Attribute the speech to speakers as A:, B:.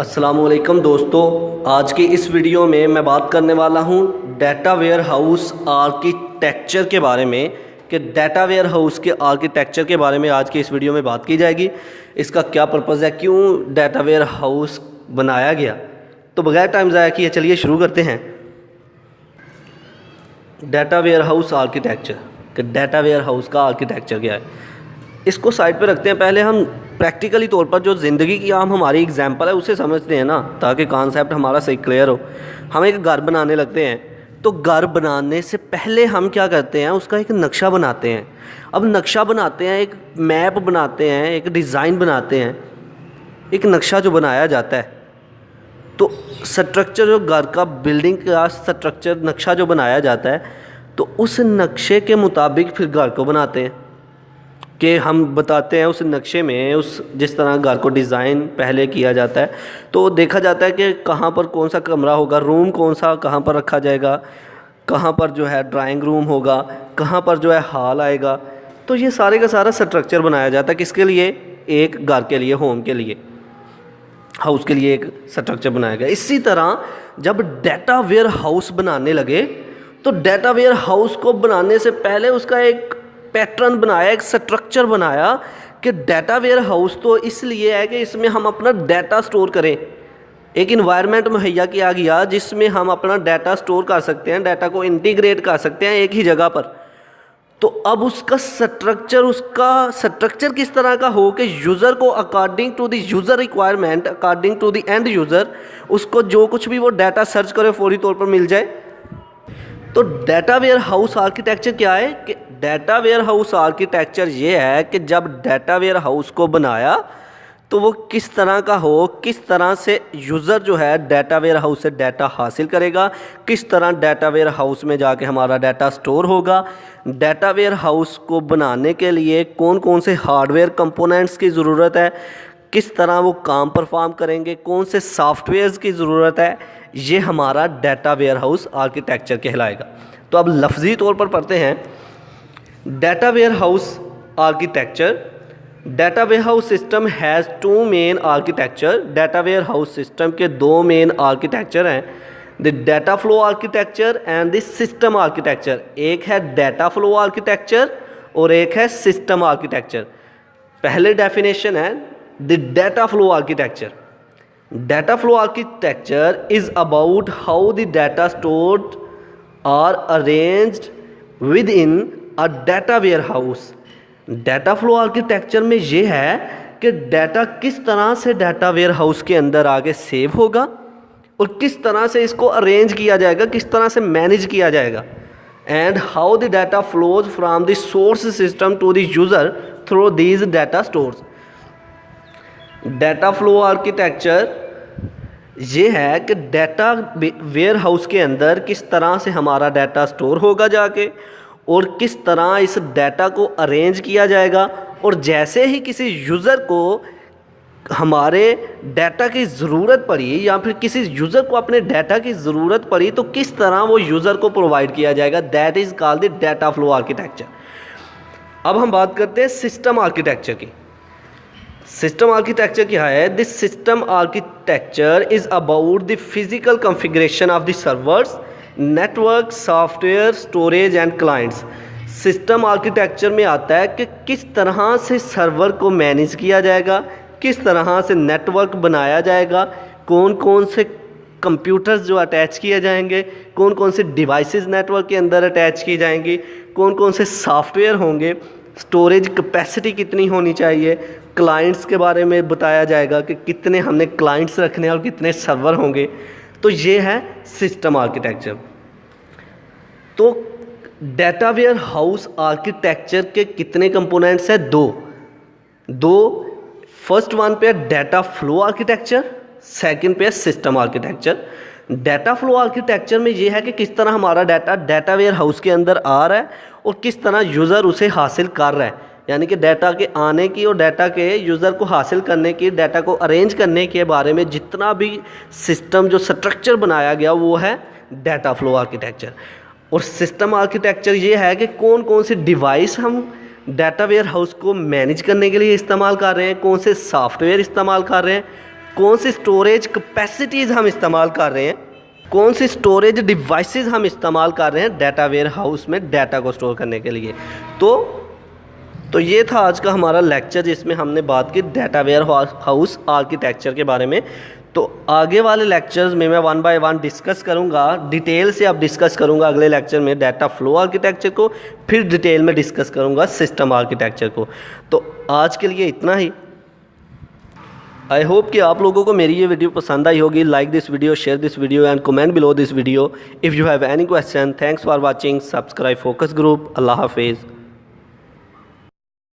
A: अस्सलामुअलैकुम दोस्तों, आज की इस वीडियो में मैं बात करने वाला हूं डाटा वेयर हाउस आर्किटेक्चर के बारे में कि डाटा वेयर हाउस के आर्किटेक्चर के बारे में आज की इस वीडियो में बात की जाएगी। इसका क्या पर्पज़ है, क्यों डाटा वेयर हाउस बनाया गया। तो बगैर टाइम ज़ाया किए चलिए शुरू करते हैं। डाटा वेयर हाउस आर्किटेक्चर कि डाटा वेयर हाउस का आर्किटेक्चर क्या है, इसको साइड पे रखते हैं। पहले हम प्रैक्टिकली तौर पर जो ज़िंदगी की आम हमारी एग्जांपल है उसे समझते हैं ना, ताकि कॉन्सेप्ट हमारा सही क्लियर हो। हम एक घर बनाने लगते हैं, तो घर बनाने से पहले हम क्या करते हैं, उसका एक नक्शा बनाते हैं। अब नक्शा बनाते हैं, एक मैप बनाते हैं, एक डिज़ाइन बनाते हैं। एक नक्शा जो बनाया जाता है, तो स्ट्रक्चर जो घर का बिल्डिंग का स्ट्रक्चर नक्शा जो बनाया जाता है, तो उस नक्शे के मुताबिक फिर घर को बनाते हैं कि हम बताते हैं उस नक्शे में उस जिस तरह घर को डिज़ाइन पहले किया जाता है, तो देखा जाता है कि कहाँ पर कौन सा कमरा होगा, रूम कौन सा कहाँ पर रखा जाएगा, कहाँ पर जो है ड्राइंग रूम होगा, कहाँ पर जो है हॉल आएगा। तो ये सारे का सारा स्ट्रक्चर बनाया जाता है किसके लिए, एक घर के लिए, होम के लिए, हाउस के लिए एक स्ट्रक्चर बनाया गया। इसी तरह जब डाटा वेयर हाउस बनाने लगे, तो डाटा वेयर हाउस को बनाने से पहले उसका एक पैटर्न बनाया, एक स्ट्रक्चर बनाया कि डाटा वेयर हाउस तो इसलिए है कि इसमें हम अपना डाटा स्टोर करें। एक इन्वायरमेंट मुहैया किया गया जिसमें हम अपना डाटा स्टोर कर सकते हैं, डाटा को इंटीग्रेट कर सकते हैं एक ही जगह पर। तो अब उसका स्ट्रक्चर किस तरह का हो कि यूज़र को according to the user requirement, according to the end user, उसको जो कुछ भी वो डाटा सर्च करे फौरी तौर पर मिल जाए। तो डाटा वेयर हाउस आर्किटेक्चर क्या है कि डाटा वेयर हाउस आर्किटेक्चर ये है कि जब डाटा वेयर हाउस को बनाया तो वो किस तरह का हो, किस तरह से यूज़र जो है डाटा वेयर हाउस से डाटा हासिल करेगा, किस तरह डाटा वेयर हाउस में जाके हमारा डाटा स्टोर होगा। डाटा वेयर हाउस को बनाने के लिए कौन कौन से हार्डवेयर कंपोनेंट्स की ज़रूरत है, किस तरह वो काम परफॉर्म करेंगे, कौन से सॉफ्टवेयर्स की ज़रूरत है, ये हमारा डाटा वेयर हाउस आर्किटेक्चर कहलाएगा। तो अब लफ्ज़ी तौर पर पढ़ते हैं data warehouse architecture. Data warehouse system has two main architecture. Data warehouse system के दो मेन आर्किटेक्चर हैं, the data flow architecture and the system architecture. एक है डाटा फ्लो आर्किटेक्चर और एक है सिस्टम आर्किटेक्चर। पहले definition है the data flow architecture. Data flow architecture is about how the data stored are arranged within a data warehouse. Data flow architecture में ये है कि डाटा किस तरह से डाटा वेयर हाउस के अंदर आगे सेव होगा और किस तरह से इसको अरेंज किया जाएगा, किस तरह से मैनेज किया जाएगा, and how the data flows from the source system to the user through these data stores. Data flow architecture ये है कि डाटा वेयर हाउस के अंदर किस तरह से हमारा डाटा स्टोर होगा जाके, और किस तरह इस डाटा को अरेंज किया जाएगा, और जैसे ही किसी यूज़र को हमारे डाटा की ज़रूरत पड़ी या फिर किसी यूज़र को अपने डाटा की ज़रूरत पड़ी तो किस तरह वो यूज़र को प्रोवाइड किया जाएगा। That is called the data flow architecture. अब हम बात करते हैं सिस्टम आर्किटेक्चर की। सिस्टम आर्किटेक्चर क्या है? This system architecture is about the physical configuration of the servers, network, software, storage and clients. System architecture में आता है कि किस तरह से सर्वर को मैनेज किया जाएगा, किस तरह से नेटवर्क बनाया जाएगा, कौन कौन से कंप्यूटर्स जो अटैच किए जाएंगे, कौन कौन से डिवाइसेस नेटवर्क के अंदर अटैच की जाएंगी, कौन कौन से सॉफ्टवेयर होंगे, स्टोरेज कैपेसिटी कितनी होनी चाहिए, क्लाइंट्स के बारे में बताया जाएगा कि कितने हमने क्लाइंट्स रखने हैं और कितने सर्वर होंगे। तो ये है सिस्टम आर्किटेक्चर। तो डाटा वेयर हाउस आर्किटेक्चर के कितने कंपोनेंट्स हैं? दो। फर्स्ट वन पे है डाटा फ्लो आर्किटेक्चर, सेकंड पे है system architecture. Data flow architecture में ये है कि किस तरह हमारा डाटा वेयर हाउस के अंदर आ रहा है और किस तरह यूज़र उसे हासिल कर रहा है, यानी कि डाटा के आने की और डाटा के यूज़र को हासिल करने की, डाटा को अरेंज करने के बारे में जितना भी सिस्टम जो स्ट्रक्चर बनाया गया वो है डाटा फ्लो आर्किटेक्चर। और सिस्टम आर्किटेक्चर ये है कि कौन कौन से डिवाइस हम डाटा वेयर हाउस को मैनेज करने के लिए इस्तेमाल कर रहे हैं, कौन से सॉफ्टवेयर इस्तेमाल कर रहे हैं, कौन सी स्टोरेज कैपेसिटीज़ हम इस्तेमाल कर रहे हैं, कौन सी स्टोरेज डिवाइसेस हम इस्तेमाल कर रहे हैं डाटा वेयर हाउस में डाटा को स्टोर करने के लिए। तो ये था आज का हमारा लेक्चर जिसमें हमने बात की डाटा वेयर हाउस आर्किटेक्चर के बारे में। तो आगे वाले लेक्चर्स में मैं 1 बाय 1 डिस्कस करूँगा, डिटेल से अब डिस्कस करूँगा अगले लेक्चर में डाटा फ्लो आर्किटेक्चर को, फिर डिटेल में डिस्कस करूँगा सिस्टम आर्किटेक्चर को। तो आज के लिए इतना ही। आई होप कि आप लोगों को मेरी ये वीडियो पसंद आई होगी। Like this video, share this video and comment below this video if you have any question. Thanks for watching. Subscribe focus group. अल्लाह हाफिज़।